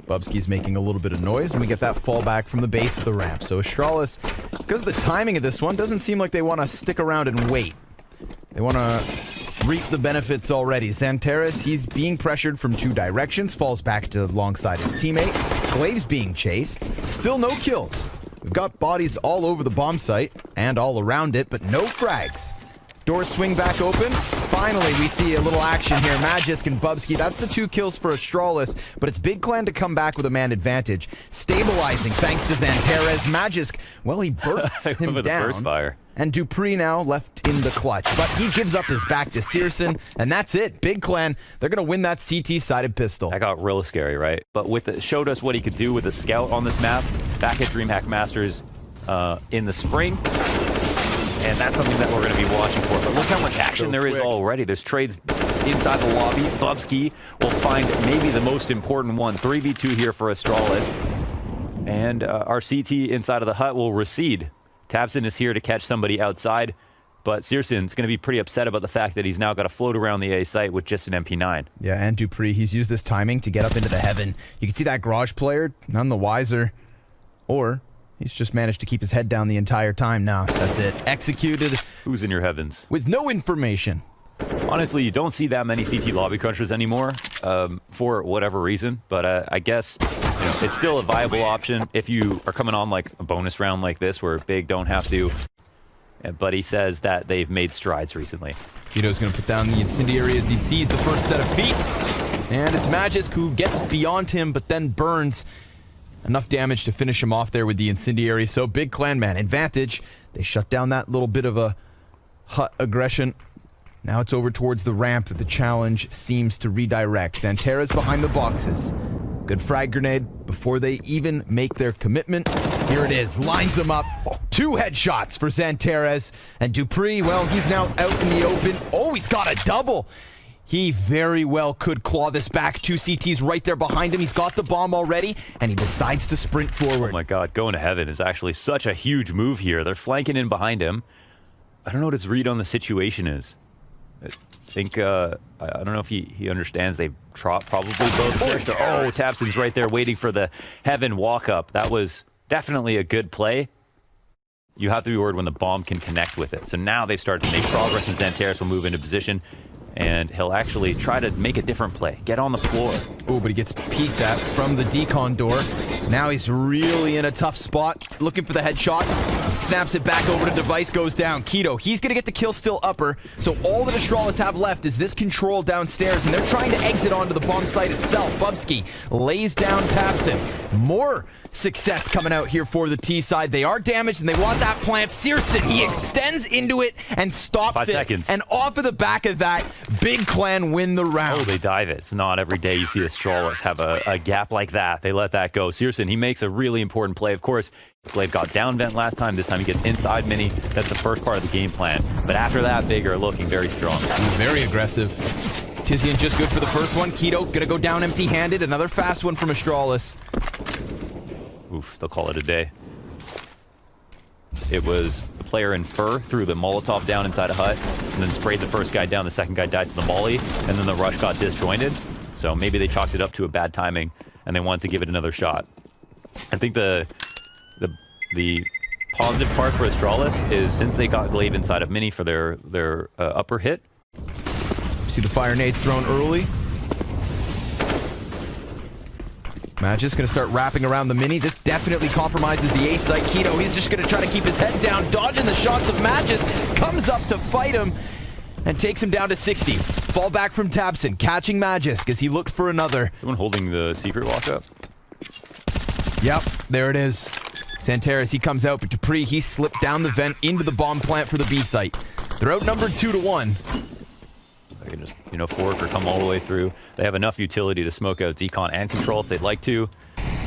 Bubsky's making a little bit of noise, and we get that fallback from the base of the ramp. So Astralis, because of the timing of this one, doesn't seem like they want to stick around and wait. They want to reap the benefits already. Xanteris, he's being pressured from two directions, falls back to alongside his teammate. Glaive's being chased. Still no kills. We've got bodies all over the bomb site and all around it, but no frags. Doors swing back open. Finally, we see a little action here. Magisk and Bubsky. That's the 2 kills for Astralis, but it's Big Clan to come back with a man advantage. Stabilizing thanks to Xanteris. Magisk, well, he bursts him down. First fire. And Dupree now left in the clutch, but he gives up his back to Searson, and that's it. Big Clan, they're going to win that CT-sided pistol. That got real scary, right? But with it, showed us what he could do with a scout on this map back at DreamHack Masters in the spring. And that's something that we're going to be watching for. But look how much action there is already. There's trades inside the lobby. Bubsky will find maybe the most important one. 3v2 here for Astralis. And our CT inside of the hut will recede. Tabson is here to catch somebody outside, but Searson's going to be pretty upset about the fact that he's now got to float around the A site with just an MP9. Yeah, and Dupree, he's used this timing to get up into the heaven. You can see that garage player, none the wiser. Or he's just managed to keep his head down the entire time now. That's it. Executed. Who's in your heavens? With no information. Honestly, you don't see that many CT lobby crunchers anymore for whatever reason, but I guess it's still a viable option if you are coming on like a bonus round like this where Big don't have to. But he says that they've made strides recently. Kito's going to put down the incendiary as he sees the first set of feet. And it's Magisk who gets beyond him but then burns. Enough damage to finish him off there with the incendiary. So Big Clan man advantage. They shut down that little bit of a hut aggression. Now it's over towards the ramp that the challenge seems to redirect. Xanteris behind the boxes. Good frag grenade before they even make their commitment. Here it is. Lines them up. 2 headshots for Xanteris. And Dupree, well, he's now out in the open. Oh, he's got a double. He very well could claw this back. 2 CTs right there behind him. He's got the bomb already, and he decides to sprint forward. Oh my god, going to heaven is actually such a huge move here. They're flanking in behind him. I don't know what his read on the situation is. I think, I don't know if he understands they probably both. Oh, Tabson's right there waiting for the heaven walk-up. That was definitely a good play. You have to be worried when the bomb can connect with it. So now they've started to make progress, and Xanteris will move into position. And he'll actually try to make a different play. Get on the floor. Oh, but he gets peeked at from the decon door. Now he's really in a tough spot. Looking for the headshot. Snaps it back over to Device, goes down. Kito, he's going to get the kill still upper. So all that Astralis have left is this control downstairs, and they're trying to exit onto the bomb site itself. Bubsky lays down Tabson. More success coming out here for the T side. They are damaged, and they want that plant. Searson, he extends into it and stops 5 it. seconds. And off of the back of that, Big Clan win the round. Oh, they dive it. It's not every day you see Astralis have a gap like that. They let that go. Searson, he makes a really important play. Of course, Glaive got down vent last time. This time he gets inside mini. That's the first part of the game plan. But after that, Big are looking very strong. Very aggressive. Tizian just good for the first one. Kito gonna go down empty-handed. Another fast one from Astralis. Oof, they'll call it a day. It was a player in fur threw the Molotov down inside a hut and then sprayed the first guy down. The second guy died to the molly, and then the rush got disjointed. So maybe they chalked it up to a bad timing and they wanted to give it another shot. I think the positive part for Astralis is since they got Glaive inside of Mini for their upper hit. See the fire nades thrown early. Magisk gonna start wrapping around the Mini. This definitely compromises the A site. Kito, he's just gonna try to keep his head down, dodging the shots of Magisk. Comes up to fight him and takes him down to 60. Fall back from Tabson, catching Magisk as he looked for another. Someone holding the secret walk-up. Yep, there it is. Xanteris, he comes out, but Dupree, he slipped down the vent into the bomb plant for the B site. They're outnumbered 2-1. They can just, fork or come all the way through. They have enough utility to smoke out decon and control if they'd like to.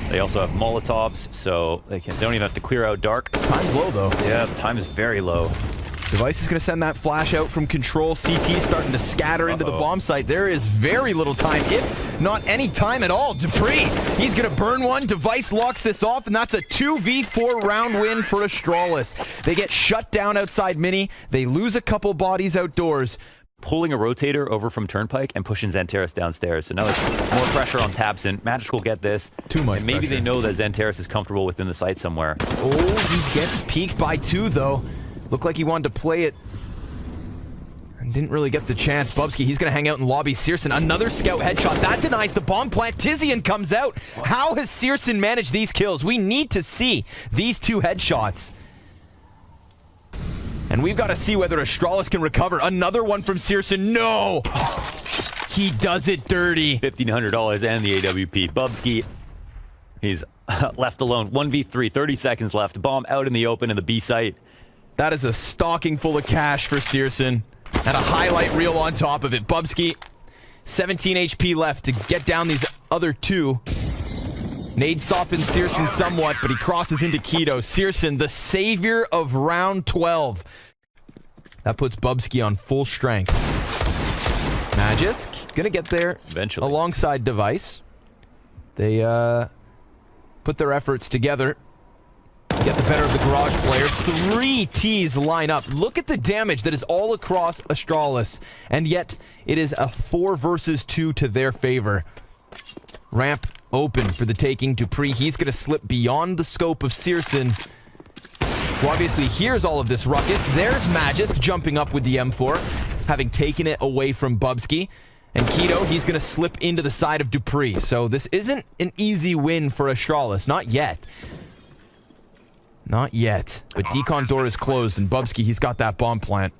They also have Molotovs, so they don't even have to clear out dark. Time's low, though. Yeah, the time is very low. Device is going to send that flash out from control. CT starting to scatter into the bomb site. There is very little time, if not any time at all. Dupree, he's going to burn one. Device locks this off, and that's a 2v4 round win for Astralis. They get shut down outside Mini. They lose a couple bodies outdoors. pulling a rotator over from Turnpike and pushing Xantares downstairs. So now it's more pressure on Tabson. Magisk will get this. Too much And maybe pressure. they know that Xantares is comfortable within the site somewhere. Oh, he gets peeked by 2, though. Looked like he wanted to play it. And didn't really get the chance. Bubsky, he's going to hang out in lobby. Searson, another scout headshot. That denies the bomb plant. Tizian comes out. How has Searson managed these kills? We need to see these 2 headshots. And we've got to see whether Astralis can recover. Another one from Searson. No! He does it dirty. $1,500 and the AWP. Bubsky, he's left alone. 1v3, 30 seconds left. Bomb out in the open in the B site. That is a stocking full of cash for Searson. And a highlight reel on top of it. Bubsky, 17 HP left to get down these other 2. Nade softens Searson somewhat, but he crosses into Keto. Searson, the savior of round 12. That puts Bubsky on full strength. Magisk, gonna get there Eventually. alongside Device. They put their efforts together. Get the better of the Garage player. 3 Ts line up. Look at the damage that is all across Astralis. And yet, it is a 4 versus 2 to their favor. Ramp open for the taking. Dupree, he's going to slip beyond the scope of Searson, who obviously hears all of this ruckus. There's Magisk jumping up with the M4, having taken it away from Bubsky. And Keto, he's going to slip into the side of Dupree. So this isn't an easy win for Astralis. Not yet. Not yet. But Decon door is closed, and Bubsky, he's got that bomb plant.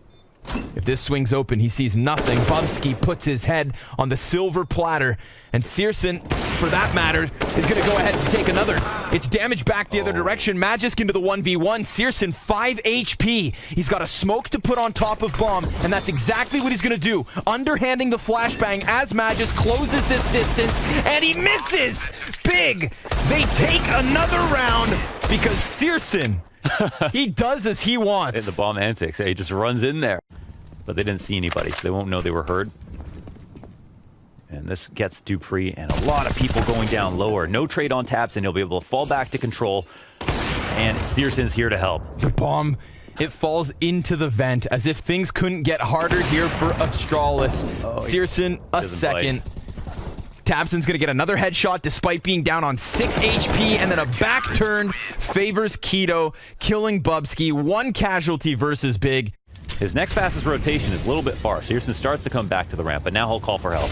If this swings open, he sees nothing. Bubsky puts his head on the silver platter, and Searson, for that matter, is going to go ahead and take another. It's damage back the other direction. Magisk into the 1v1. Searson, 5 HP. He's got a smoke to put on top of bomb, and that's exactly what he's going to do. Underhanding the flashbang as Magisk closes this distance, and he misses! Big! They take another round because Searson, he does as he wants. And the bomb antics. He just runs in there. But they didn't see anybody, so they won't know they were heard. And this gets Dupree and a lot of people going down lower. No trade on taps, and he'll be able to fall back to control. And Searson's here to help. The bomb, it falls into the vent as if things couldn't get harder here for Astralis. Searson, a second. Tabson's going to get another headshot despite being down on 6 HP, and then a back turn favors Keto, killing Bubsky. 1 casualty versus Big. His next fastest rotation is a little bit far. Searson starts to come back to the ramp, but now he'll call for help.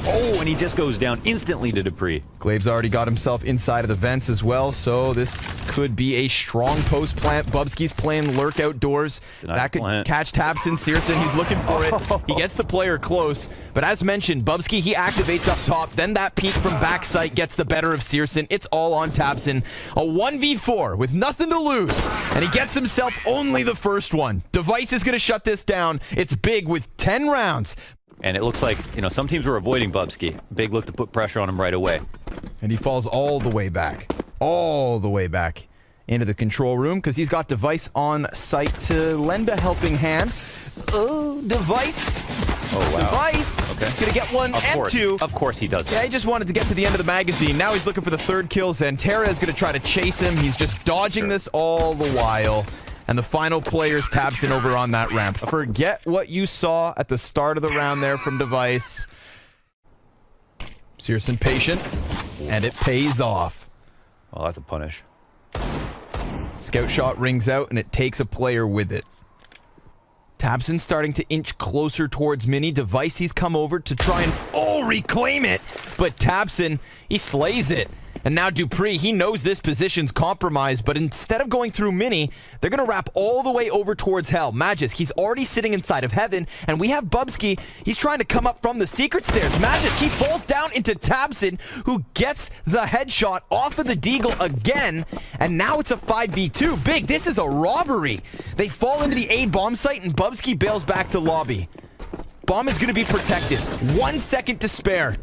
Oh, and he just goes down instantly to Dupree. Glave's already got himself inside of the vents as well, so this could be a strong post plant. Bubsky's playing lurk outdoors. That could catch Tabson. Searson, he's looking for it. He gets the player close, but as mentioned, Bubsky, he activates up top. Then that peek from backside gets the better of Searson. It's all on Tabson. A 1v4 with nothing to lose, and he gets himself only the first one. Device is going to shut this down. It's Big with 10 rounds. And it looks like, you know, some teams were avoiding Bubsky. Big look to put pressure on him right away. And he falls all the way back. All the way back into the control room because he's got Device on site to lend a helping hand. Oh, Device. Oh, wow. Device. Okay. Gonna get one and 2. Of course he does. Yeah, he just wanted to get to the end of the magazine. Now he's looking for the 3rd kill. Xantares is gonna try to chase him. He's just dodging this all the while. And the final player's Tabson over on that ramp. Forget what you saw at the start of the round there from Device. Searson patient, and it pays off. Well, that's a punish. Scout shot rings out, and it takes a player with it. Tabson starting to inch closer towards Mini. Device, he's come over to try and, reclaim it. But Tabson, he slays it. And now Dupree, he knows this position's compromised, but instead of going through Mini, they're going to wrap all the way over towards Hell. Magisk, he's already sitting inside of Heaven, and we have Bubsky, he's trying to come up from the secret stairs. Magisk, he falls down into Tabson, who gets the headshot off of the Deagle again, and now it's a 5v2. Big, this is a robbery. They fall into the A bomb site, and Bubsky bails back to lobby. Bomb is going to be protected. 1 second to spare.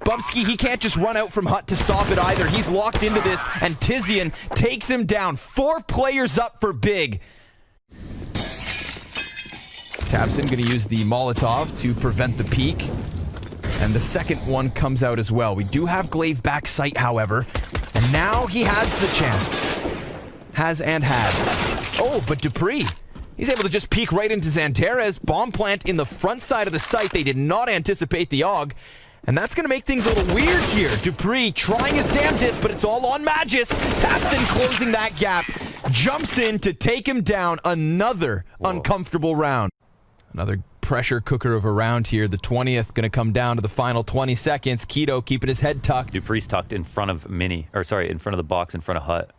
Bubsky, he can't just run out from Hut to stop it either. He's locked into this, and Tizian takes him down. 4 players up for Big. Tabson going to use the Molotov to prevent the peek. And the second one comes out as well. We do have Glaive back sight, however. And now he has the chance. Has and had. Oh, but Dupree. He's able to just peek right into Xanterez. Bomb plant in the front side of the site. They did not anticipate the AUG. And that's going to make things a little weird here. Dupree trying his damnedest, but it's all on Magis. Taps in, closing that gap. Jumps in to take him down. Another uncomfortable round. Another pressure cooker of a round here. The 20th going to come down to the final 20 seconds. Keto keeping his head tucked. Dupree's tucked in front of in front of the box in front of Hut.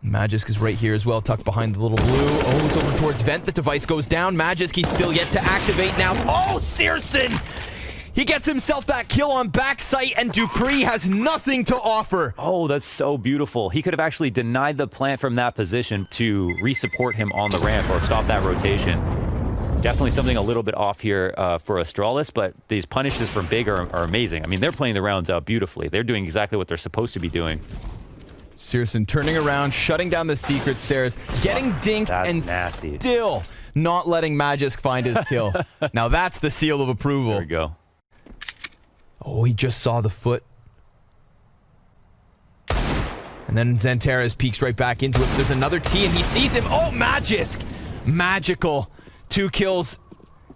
Magisk is right here as well, tucked behind the little blue. Oh, it's over towards Vent. The device goes down. Magisk, he's still yet to activate now. Oh, Searson! He gets himself that kill on backside, and Dupree has nothing to offer. Oh, that's so beautiful. He could have actually denied the plant from that position to re-support him on the ramp or stop that rotation. Definitely something a little bit off here for Astralis, but these punishes from Big are amazing. I mean, they're playing the rounds out beautifully. They're doing exactly what they're supposed to be doing. Searson turning around, shutting down the secret stairs, getting dinked, and nasty. Still not letting Magisk find his kill. Now that's the seal of approval. There we go. Oh, he just saw the foot. And then Xanterez peeks right back into it. There's another T, and he sees him. Oh, Magisk! Magical. 2 kills.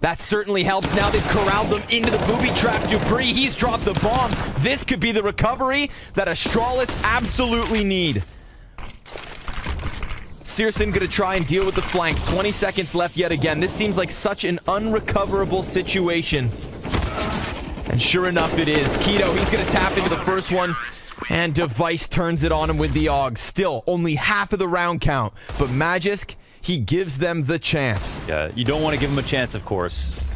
That certainly helps. Now they've corralled them into the booby trap. Dupree, he's dropped the bomb. This could be the recovery that Astralis absolutely need. Searson gonna try and deal with the flank. 20 seconds left yet again. This seems like such an unrecoverable situation. And sure enough, it is. Keto, he's going to tap into the first one. And Device turns it on him with the AUG. Still, only half of the round count. But Magisk, he gives them the chance. Yeah, you don't want to give him a chance, of course.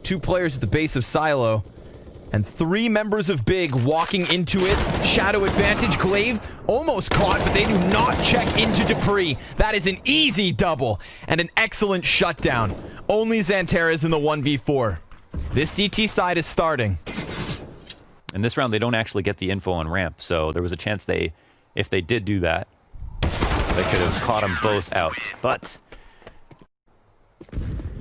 2 players at the base of Silo. And 3 members of Big walking into it. Shadow advantage. Glaive almost caught, but they do not check into Dupree. That is an easy double. And an excellent shutdown. Only Xanterez in the 1v4. This CT side is starting. In this round, they don't actually get the info on ramp, so there was a chance if they did do that, they could have caught them both out. But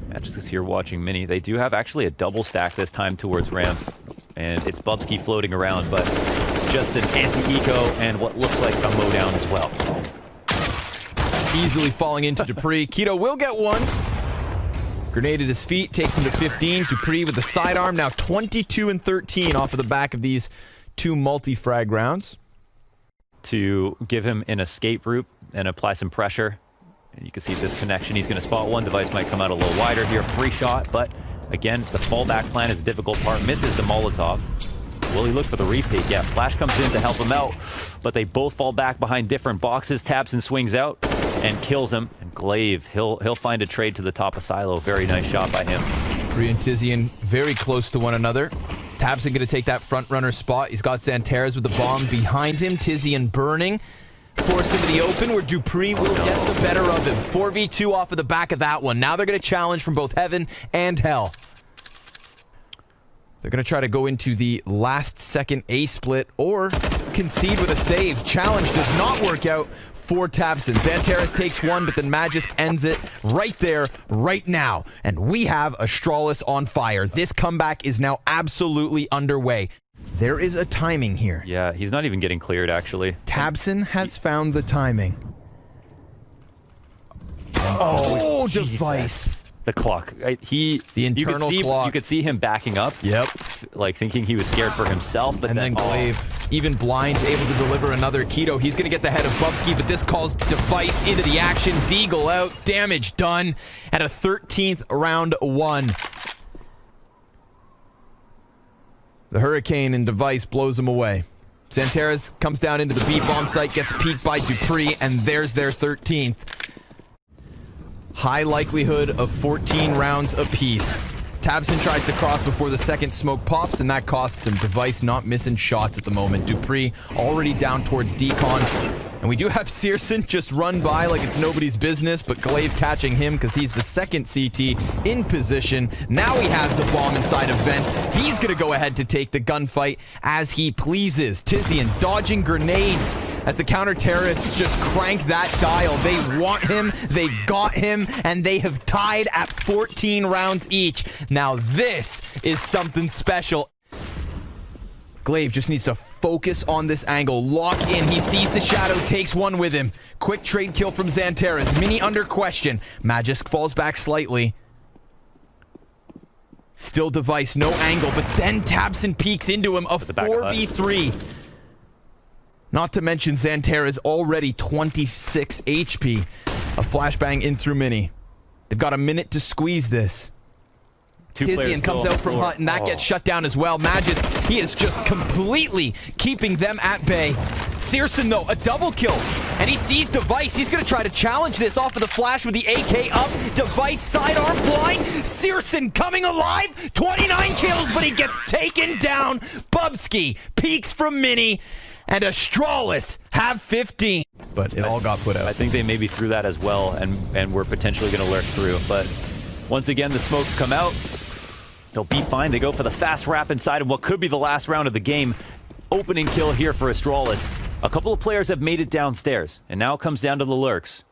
Magisk is here watching Mini. They do have actually a double stack this time towards ramp, and it's Bubsky floating around, but just an anti-eco and what looks like a mowdown as well. Easily falling into Dupree. Keto will get one. Grenade at his feet, takes him to 15. Dupree with the sidearm, now 22 and 13 off of the back of these 2 multi-frag rounds. To give him an escape route and apply some pressure. And you can see this connection. He's going to spot one. Device might come out a little wider here. Free shot, but again, the fallback plan is the difficult part. Misses the Molotov. Will he look for the repeat? Yeah, Flash comes in to help him out, but they both fall back behind different boxes. Taps and swings out and kills him. And Glaive, he'll find a trade to the top of Silo. Very nice shot by him. Dupree and Tizian very close to one another. Tabson going to take that front runner spot. He's got Xanterez with the bomb behind him. Tizian burning. Forced into the open where Dupree will get the better of him. 4v2 off of the back of that one. Now they're going to challenge from both heaven and hell. They're going to try to go into the last second A split or concede with a save. Challenge does not work out for Tabson. Xanterez takes one, but then Magisk ends it right there, right now. And we have Astralis on fire. This comeback is now absolutely underway. There is a timing here. Yeah, he's not even getting cleared, actually. Tabson has found the timing. Oh, Device. The clock. The internal clock. You could see him backing up. Yep. Like thinking he was scared for himself, but then Glaive, even blind, able to deliver another Keto. He's going to get the head of Bubsky, but this calls Device into the action. Deagle out. Damage done at a 13th round 1. The Hurricane and Device blows him away. Xanterez comes down into the B-bomb site, gets peeked by Dupree, and there's their 13th. High likelihood of 14 rounds apiece. Tabson tries to cross before the second smoke pops, and that costs him. Device not missing shots at the moment. Dupree already down towards Decon. And we do have Searson just run by like it's nobody's business, but Glaive catching him because he's the second CT in position. Now he has the bomb inside of Vents. He's going to go ahead to take the gunfight as he pleases. Tizian dodging grenades as the counter-terrorists just crank that dial. They want him, they've got him, and they have tied at 14 rounds each. Now this is something special. Glaive just needs to focus on this angle. Lock in. He sees the shadow, takes one with him. Quick trade kill from Xanteras. Mini under question. Magisk falls back slightly. Still Device, no angle, but then Tabson peeks into him. A 4v3. Not to mention Xanteras already 26 HP. A flashbang in through Mini. They've got a minute to squeeze this. Tizian comes out from Hut, and that gets shut down as well. Magisk, he is just completely keeping them at bay. Searson, though, a double kill. And he sees Device. He's going to try to challenge this off of the flash with the AK up. Device sidearm blind. Searson coming alive. 29 kills, but he gets taken down. Bubsky peeks from Mini. And Astralis have 15. But it all got put out. I think they maybe threw that as well, and we're potentially going to lurk through. But once again, the smokes come out. They'll be fine. They go for the fast wrap inside of what could be the last round of the game. Opening kill here for Astralis. A couple of players have made it downstairs, and now it comes down to the lurks.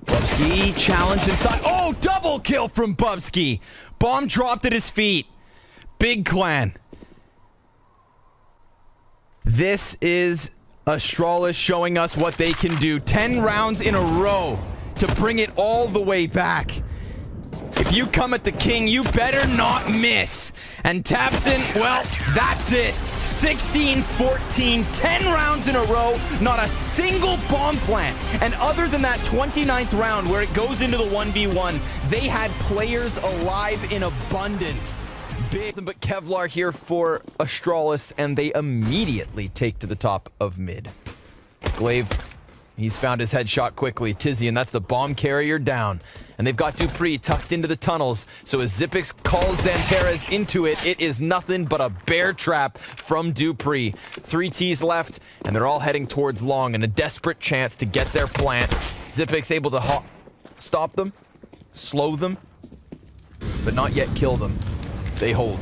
Bubsky challenged inside. Oh, double kill from Bubsky. Bomb dropped at his feet. Big clan. This is Astralis showing us what they can do. 10 rounds in a row to bring it all the way back. If you come at the king, you better not miss. And Tabson, well, that's it. 16-14, 10 rounds in a row, not a single bomb plant. And other than that 29th round where it goes into the 1v1, they had players alive in abundance. Big, but Kevlar here for Astralis, and they immediately take to the top of mid. Glaive, he's found his headshot quickly. Tizian, that's the bomb carrier down. And they've got Dupree tucked into the tunnels. So as Xipix calls Xanteras into it, it is nothing but a bear trap from Dupree. 3 Ts left, and they're all heading towards long in a desperate chance to get their plant. Xipix able to stop them, slow them, but not yet kill them. They hold.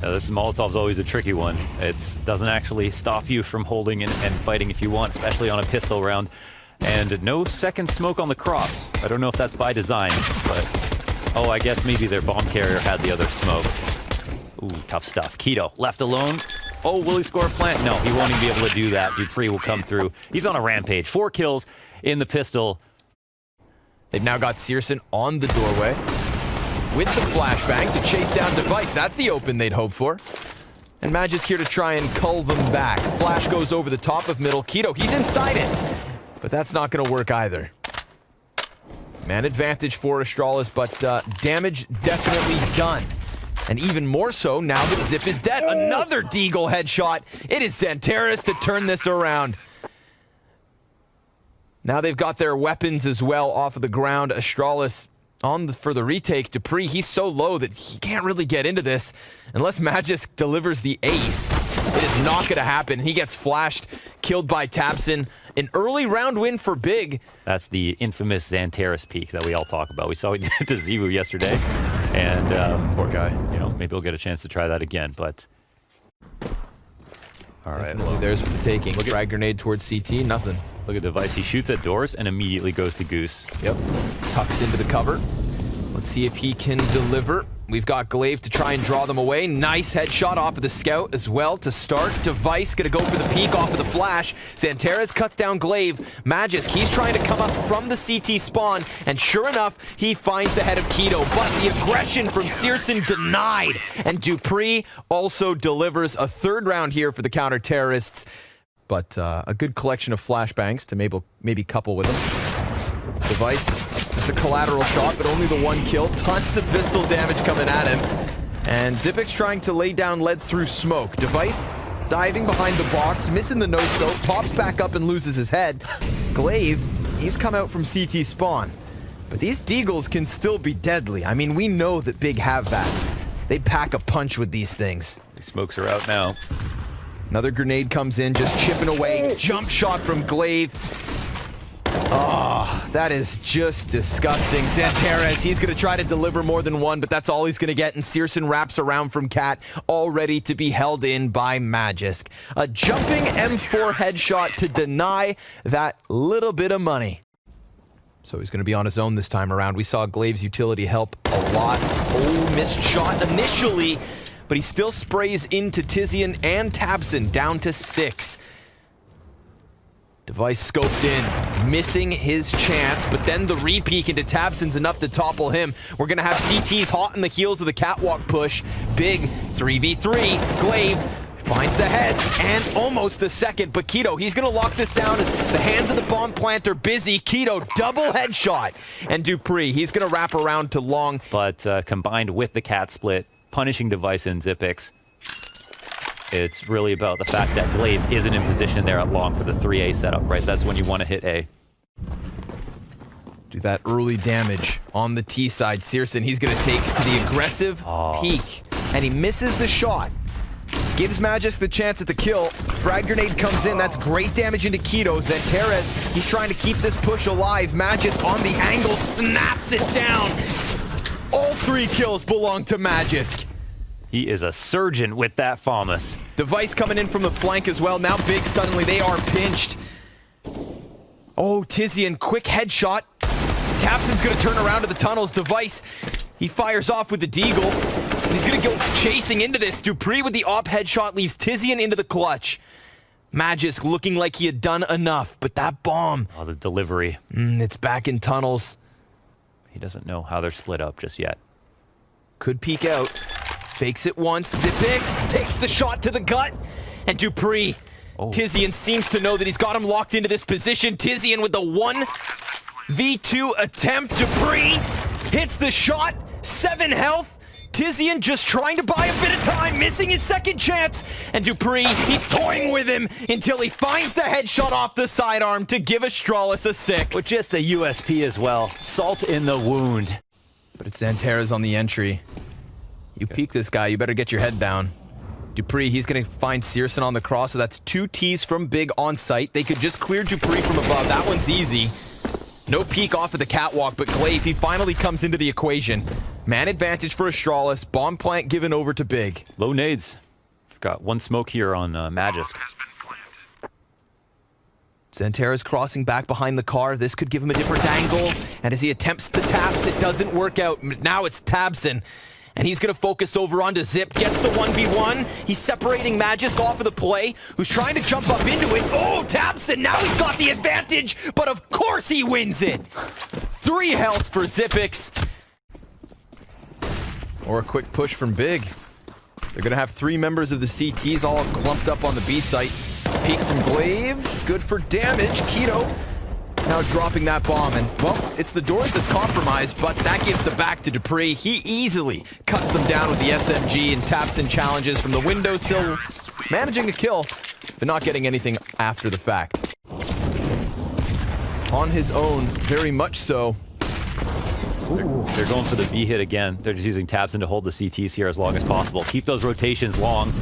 This Molotov's always a tricky one. It doesn't actually stop you from holding and fighting if you want, especially on a pistol round. And no second smoke on the cross. I don't know if that's by design, but... Oh, I guess maybe their bomb carrier had the other smoke. Ooh, tough stuff. Keto, left alone. Oh, will he score a plant? No, he won't even be able to do that. Dupree will come through. He's on a rampage. 4 kills in the pistol. They've now got Searson on the doorway with the flashbang to chase down Device. That's the open they'd hoped for. And Magisk here to try and cull them back. Flash goes over the top of middle. Keto, he's inside it. But that's not going to work either. Man advantage for Astralis, but damage definitely done. And even more so now that Zip is dead. Another Deagle headshot. It is Xanteras to turn this around. Now they've got their weapons as well off of the ground. Astralis for the retake. Dupree, he's so low that he can't really get into this unless Magisk delivers the ace. It is not going to happen. He gets flashed, killed by Tabson. An early round win for Big. That's the infamous Xanteras peak that we all talk about. We saw it to Zebu yesterday, and poor guy. You know, maybe we'll get a chance to try that again. But all right, well, there's for the taking. Frag grenade towards CT, nothing. Look at Device. He shoots at doors and immediately goes to Goose. Yep, tucks into the cover. Let's see if he can deliver. We've got Glaive to try and draw them away. Nice headshot off of the scout as well to start. Device gonna go for the peek off of the flash. Xanteras cuts down Glaive. Magisk, he's trying to come up from the CT spawn, and sure enough, he finds the head of Keto, but the aggression from Searson denied. And Dupree also delivers a 3rd round here for the counter-terrorists, but a good collection of flashbangs to maybe couple with them. Device. It's a collateral shot, but only the 1 kill. Tons of pistol damage coming at him. And Xipix trying to lay down lead through smoke. Device diving behind the box, missing the no-scope, pops back up and loses his head. Glaive, he's come out from CT spawn. But these Deagles can still be deadly. I mean, we know that Big have that. They pack a punch with these things. The smokes are out now. Another grenade comes in, just chipping away. Jump shot from Glaive. Oh, that is just disgusting. Xanteras, he's going to try to deliver more than one, but that's all he's going to get. And Searson wraps around from Cat, all ready to be held in by Magisk. A jumping M4 headshot to deny that little bit of money. So he's going to be on his own this time around. We saw Glaive's utility help a lot. Oh, missed shot initially, but he still sprays into Tizian and Tabson, down to 6. Device scoped in, missing his chance, but then the re-peek into Tabson's enough to topple him. We're gonna have CTs hot in the heels of the catwalk push. Big 3v3, Glaive finds the head and almost the second, but Keto, he's gonna lock this down as the hands of the bomb plant are busy. Keto, double headshot, and Dupree, he's gonna wrap around to long. But combined with the cat split, punishing Device and Zipix, it's really about the fact that Glaive isn't in position there at long for the 3A setup, right? That's when you want to hit A. Do that early damage on the T side. Searson, he's going to take to the aggressive peek, and he misses the shot. Gives Magis the chance at the kill. Frag grenade comes in. That's great damage into Keto. Zanteres, he's trying to keep this push alive. Magis on the angle, snaps it down. All 3 kills belong to Magisk. He is a surgeon with that FAMAS. Device coming in from the flank as well. Now Big, suddenly they are pinched. Oh, Tizian, quick headshot. Tabson's gonna turn around to the tunnels. Device, he fires off with the Deagle. He's gonna go chasing into this. Dupree with the op headshot leaves Tizian into the clutch. Magisk looking like he had done enough, but that bomb. Oh, the delivery. It's back in tunnels. He doesn't know how they're split up just yet. Could peek out. Fakes it once. Zipix takes the shot to the gut. And Dupree. Tizian seems to know that he's got him locked into this position. Tizian with the 1v2 attempt. Dupree hits the shot. 7 health. Tizian just trying to buy a bit of time, missing his second chance. And Dupree, he's toying with him until he finds the headshot off the sidearm to give Astralis a 6. With just a USP as well. Salt in the wound. But it's Zanteres on the entry. You peek this guy, you better get your head down. Dupree, he's going to find Searson on the cross, so that's 2 Ts from Big on site. They could just clear Dupree from above. That one's easy. No peek off of the catwalk, but Glaive, he finally comes into the equation. Man advantage for Astralis. Bomb plant given over to Big. Low nades. Got 1 smoke here on Magisk. Zanteres crossing back behind the car. This could give him a different angle. And as he attempts the taps, it doesn't work out. Now it's Tabson. And he's going to focus over onto Zip. Gets the 1v1. He's separating Magisk off of the play, who's trying to jump up into it. Oh, Tabson, now he's got the advantage, but of course he wins it. 3 health for Zipix. Or a quick push from Big. They're going to have 3 members of the CTs all clumped up on the B site. Peek from Glaive. Good for damage. Keto now dropping that bomb, and, well, it's the doors that's compromised, but that gives the back to Dupree. He easily cuts them down with the SMG and taps in challenges from the windowsill, managing a kill, but not getting anything after the fact. On his own, very much so. They're going for the B hit again. They're just using Tabson to hold the CTs here as long as possible. Keep those rotations long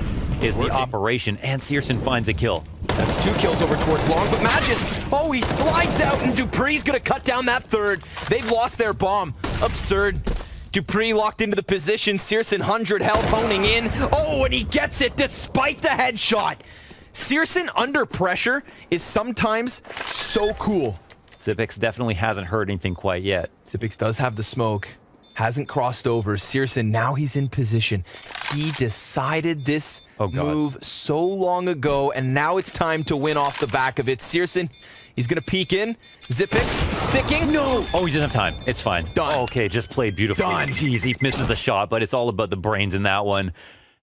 is the operation, and Searson finds a kill. That's 2 kills over towards long, but Magisk, oh, he slides out, and Dupree's gonna cut down that 3rd. They've lost their bomb. Absurd. Dupree locked into the position. Searson 100 health, honing in. Oh, and he gets it despite the headshot. Searson under pressure is sometimes so cool. Zipix definitely hasn't heard anything quite yet. Zipix does have the smoke. Hasn't crossed over. Searson, now he's in position. He decided this move so long ago, and now it's time to win off the back of it. Searson, he's going to peek in. Zipix, sticking. No! Oh, he doesn't have time. It's fine. Done. Oh, okay, just played beautifully. Done. Jeez, he misses the shot, but it's all about the brains in that one.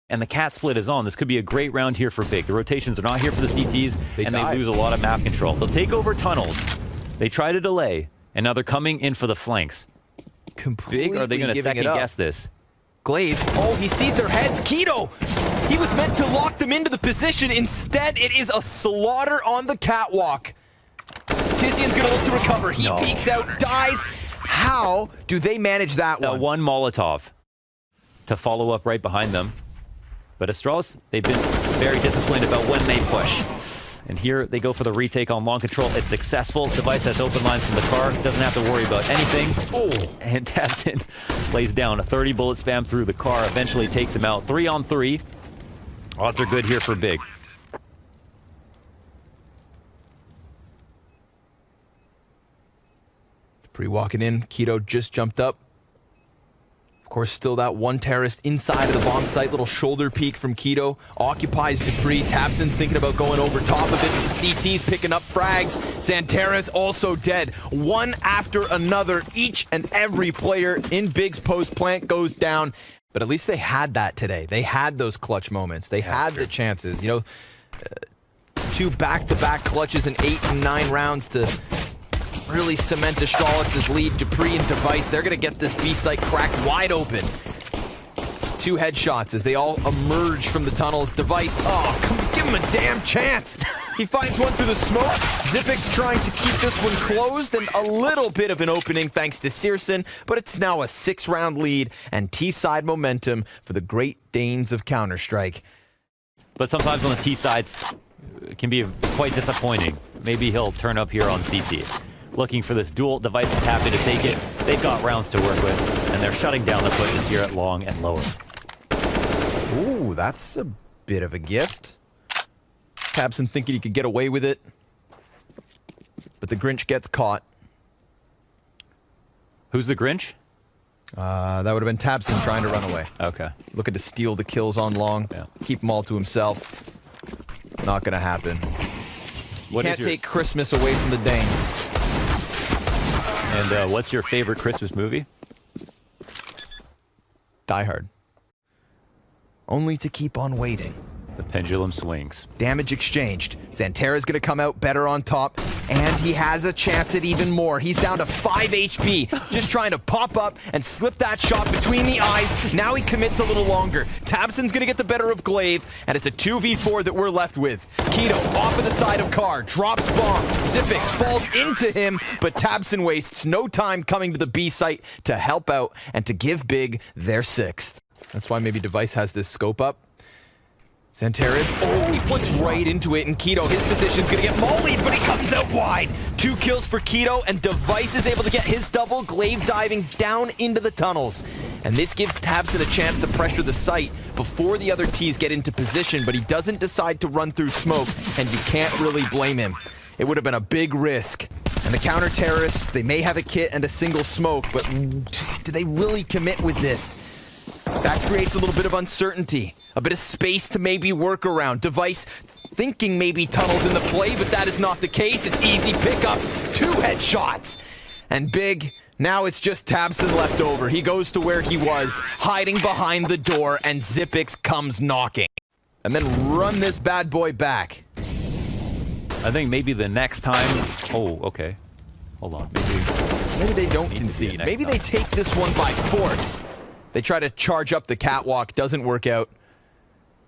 And the cat split is on. This could be a great round here for Big. The rotations are not here for the CTs, and they lose a lot of map control. They'll take over tunnels. They try to delay, and now they're coming in for the flanks. Big, are they going to second guess this? Glaive, oh, he sees their heads. Keto, he was meant to lock them into the position. Instead, it is a slaughter on the catwalk. Tizian's going to look to recover. He peeks out, dies. How do they manage that one? One Molotov to follow up right behind them. But Astralis, they've been very disciplined about when they push. And here they go for the retake on long control. It's successful. Device has open lines from the car. Doesn't have to worry about anything. Oh, and Tabson lays down a 30 bullet spam through the car. Eventually takes him out. 3 on 3. Odds are good here for Big. Pre-walking in. Keto just jumped up. course, still that one terrorist inside of the bomb site. Little shoulder peek from Keto. Occupies Dupree. Tabson's thinking about going over top of it. The CT's picking up frags. Xantera's also dead. One after another. Each and every player in Big's post plant goes down. But at least they had that today. They had those clutch moments. They had the chances. You know, 2 back-to-back clutches in 8 and 9 rounds to really cement Astralis' lead. Dupree and Device, they're going to get this B site cracked wide open. 2 headshots as they all emerge from the tunnels. Device, oh, come give him a damn chance. He finds one through the smoke. Xipix trying to keep this one closed, and a little bit of an opening thanks to Searson, but it's now a 6-round lead and T-side momentum for the Great Danes of Counter-Strike. But sometimes on the T sides, it can be quite disappointing. Maybe he'll turn up here on CT. Looking for this duel. Device is happy to take it. They've got rounds to work with, and they're shutting down the pushes here at long and lower. Ooh, that's a bit of a gift. Tabson thinking he could get away with it, but the Grinch gets caught. Who's the Grinch? That would have been Tabson trying to run away. Okay. Looking to steal the kills on long. Yeah. Keep them all to himself. Not gonna happen. You What can't is your- take Christmas away from the Danes. And what's your favorite Christmas movie? Die Hard. Only to keep on waiting. The pendulum swings. Damage exchanged. Xantera's gonna come out better on top, and he has a chance at even more. He's down to 5 HP, just trying to pop up and slip that shot between the eyes. Now he commits a little longer. Tabson's gonna get the better of Glaive, and it's a 2v4 that we're left with. Keto off of the side of Carr, drops bomb. Xipix falls into him, but Tabson wastes no time coming to the B site to help out and to give Big their 6th. That's why maybe Device has this scope up. Xantera's, oh, he puts right into it, and Keto, his position's gonna get mollied, but he comes out wide. 2 kills for Keto, and Device is able to get his double, Glaive diving down into the tunnels. And this gives Tabson a chance to pressure the site before the other Ts get into position, but he doesn't decide to run through smoke, and you can't really blame him. It would have been a big risk. And the counter-terrorists, they may have a kit and a single smoke, but do they really commit with this? That creates a little bit of uncertainty, a bit of space to maybe work around. Device thinking maybe tunnels in the play, but that is not the case. It's easy pickups, 2 headshots. And Big, now it's just Tabson left over. He goes to where he was, hiding behind the door, and Xipix comes knocking. And then run this bad boy back. I think maybe the next time... Oh, okay. Hold on. Maybe they don't concede. Maybe they take this one by force. They try to charge up the catwalk, doesn't work out.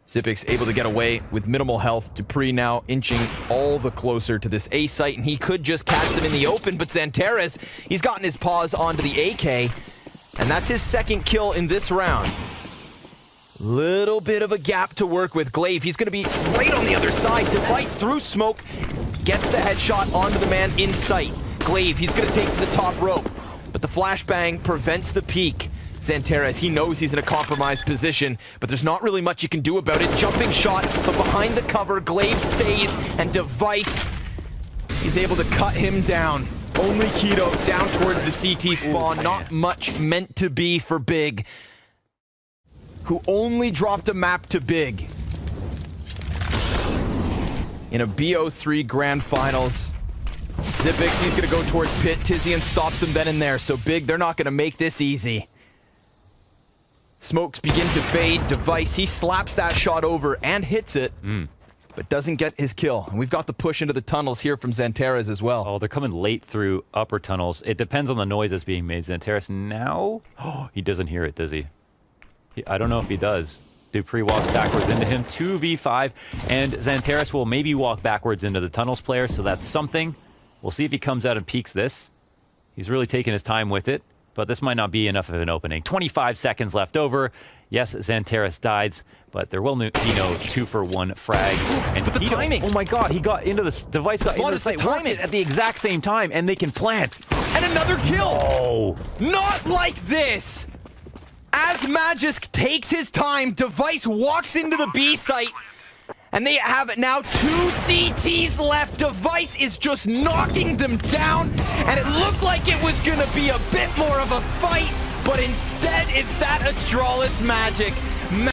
Xipix able to get away with minimal health. Dupree now inching all the closer to this A site, and he could just catch them in the open, but Xantera's, he's gotten his paws onto the AK, and that's his 2nd kill in this round. Little bit of a gap to work with. Glaive, he's going to be right on the other side. Device through smoke, gets the headshot onto the man in sight. Glaive, he's going to take to the top rope, but the flashbang prevents the peek. Xantera, he knows he's in a compromised position, but there's not really much you can do about it. Jumping shot, but behind the cover, Glaive stays, and Device, he's able to cut him down. Only Keto down towards the CT spawn. Not much meant to be for Big, who only dropped a map to Big in a BO3 Grand Finals. Xipix, he's going to go towards Pit. Tizian stops him then and there, so Big, they're not going to make this easy. Smokes begin to fade. Device, he slaps that shot over and hits it, but doesn't get his kill. And we've got the push into the tunnels here from Xantera's as well. Oh, they're coming late through upper tunnels. It depends on the noise that's being made. Xantera's now... Oh, he doesn't hear it, does he? I don't know if he does. Dupree walks backwards into him. 2v5, and Xantera's will maybe walk backwards into the tunnels player, so that's something. We'll see if he comes out and peeks this. He's really taking his time with it, but this might not be enough of an opening. 25 seconds left over. Yes, Xantera's dies, but there will be no 2-for-1 frag. And but the timing! Oh my god, he got into this device, got into the site, worked it at the exact same time, and they can plant. And another kill! Oh! Not like this! As Magisk takes his time, Device walks into the B site, and they have now 2 CTs left. Device is just knocking them down, and it looked like it was gonna be a bit more of a fight, but instead it's that Astralis magic